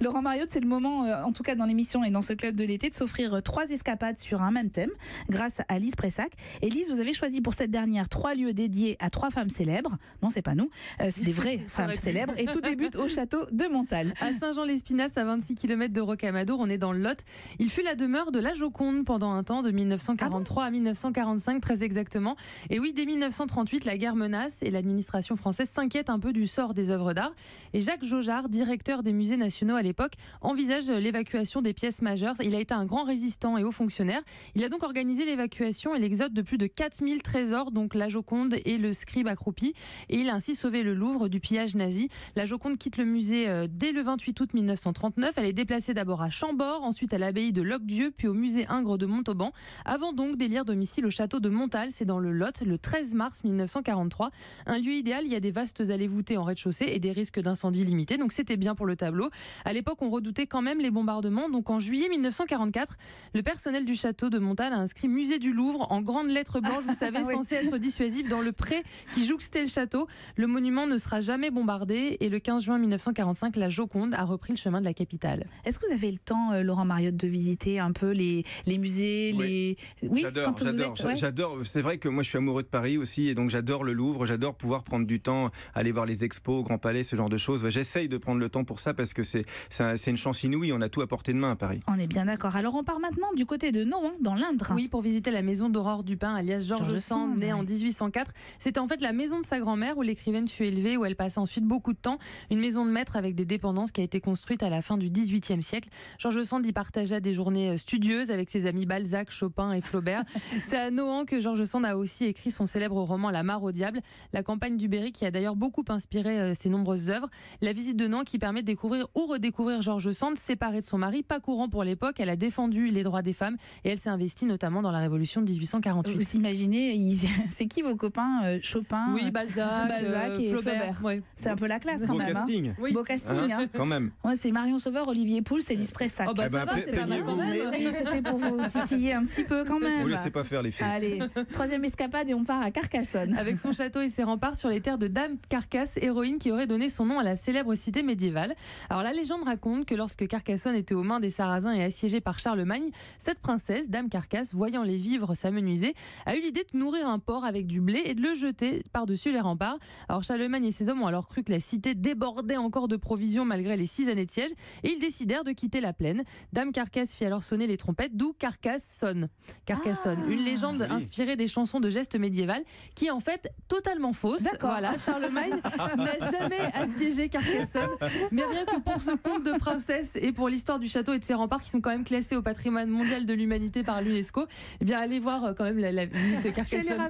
Laurent Mariotte, c'est le moment, en tout cas dans l'émission et dans ce club de l'été, de s'offrir 3 escapades sur un même thème, grâce à Lise Pressac. Et Lise, vous avez choisi pour cette dernière 3 lieux dédiés à 3 femmes célèbres. Non, c'est pas nous, c'est des vraies femmes célèbres. Et tout débute au château de Montal. À Saint-Jean-l'Espinasse, à 26 km de Rocamadour, on est dans le Lot. Il fut la demeure de la Joconde pendant un temps, de 1943 à 1945 très exactement. Et oui, dès 1938, la guerre menace et l'administration française s'inquiète un peu du sort des œuvres d'art. Et Jacques Jaujard, directeur des musées nationaux à l'époque, envisage l'évacuation des pièces majeures. Il a été un grand résistant et haut fonctionnaire. Il a donc organisé l'évacuation et l'exode de plus de 4000 trésors, donc la Joconde et le scribe accroupi. Et il a ainsi sauvé le Louvre du pillage nazi. La Joconde quitte le musée dès le 28 août 1939. Elle est déplacée d'abord à Chambord, ensuite à l'abbaye de Locdieu, puis au musée Ingres de Montauban, avant donc d'élire domicile au château de Montal, c'est dans le Lot, le 13 mars 1943. Un lieu idéal, il y a des vastes allées voûtées en rez-de-chaussée et des risques d'incendie limités, donc c'était bien pour le tableau. À l'époque, on redoutait quand même les bombardements, donc en juillet 1944, le personnel du château de Montal a inscrit musée du Louvre en grandes lettres blanches, vous savez, censé être dissuasif, dans le pré qui jouxtait le château. Le monument ne sera jamais bombardé et le 15 juin 1945, la Joconde a repris le chemin de la capitale. Est-ce que vous avez le temps, Laurent Mariotte, de visiter un peu les musées, Oui, j'adore. C'est vrai que moi je suis amoureux de Paris aussi et donc j'adore le Louvre, j'adore pouvoir prendre du temps, aller voir les expos au Grand Palais, ce genre de choses. J'essaye de prendre le temps pour ça parce que c'est une chance inouïe, on a tout à portée de main à Paris. On est bien d'accord. Alors on part maintenant du côté de Nohant, dans l'Indre. Oui, pour visiter la maison d'Aurore Dupin, alias George Sand, née en 1804. C'était en fait la maison de sa grand-mère où l'écrivaine fut élevée, où elle passait ensuite beaucoup de temps. Une maison de maître avec des dépendances qui a été construite à la fin du XVIIIe siècle. George Sand y partagea des journées studieuses avec ses amis Balzac, Chopin et Flaubert. C'est à Nohant que George Sand a aussi écrit son célèbre roman La Mare au diable, la campagne du Berry qui a d'ailleurs beaucoup inspiré ses nombreuses œuvres. La visite de Nohant qui permet de découvrir ou redécouvrir George Sand, séparée de son mari, pas courant pour l'époque. Elle a défendu les droits des femmes et elle s'est investie notamment dans la révolution de 1848. Vous imaginez, c'est qui vos copains, Chopin, oui, Balzac et Flaubert. Ouais. C'est un peu la classe quand beau même. Casting. Hein. Oui. Beau casting. Hein. Quand même. Ouais, c'est Marion Sauveur, Olivier Pouls et Lise Pressac. Oh bah ça va, c'est pas mal quand même. Oui, c'était pour vous titiller un petit peu quand même. Vous laissez pas faire les filles. Allez, 3e escapade et on part à Carcassonne. Avec son château et ses remparts sur les terres de Dame Carcasse, héroïne qui aurait donné son nom à la célèbre cité médiévale. Alors la légende raconte que lorsque Carcassonne était aux mains des Sarrasins et assiégée par Charlemagne, cette princesse, Dame Carcasse, voyant les vivres s'amenuiser, a eu l'idée de nourrir un porc avec du blé et de le jeter par-dessus les remparts. Alors Charlemagne et ses hommes ont alors cru que la cité débordait encore de provisions malgré les 6 années de siège et ils décidèrent de quitter la plaine. Dame Carcasse fit alors sonner les trompettes, d'où Carcassonne. Carcassonne, une légende inspirée des chansons de gestes médiévales qui est en fait totalement fausse. Voilà, Charlemagne n'a jamais assiégé Carcassonne, mais rien que pour ce conte de princesse et pour l'histoire du château et de ses remparts qui sont quand même classés au patrimoine mondial de l'humanité par l'UNESCO, eh bien allez voir quand même la visite de Carcassonne.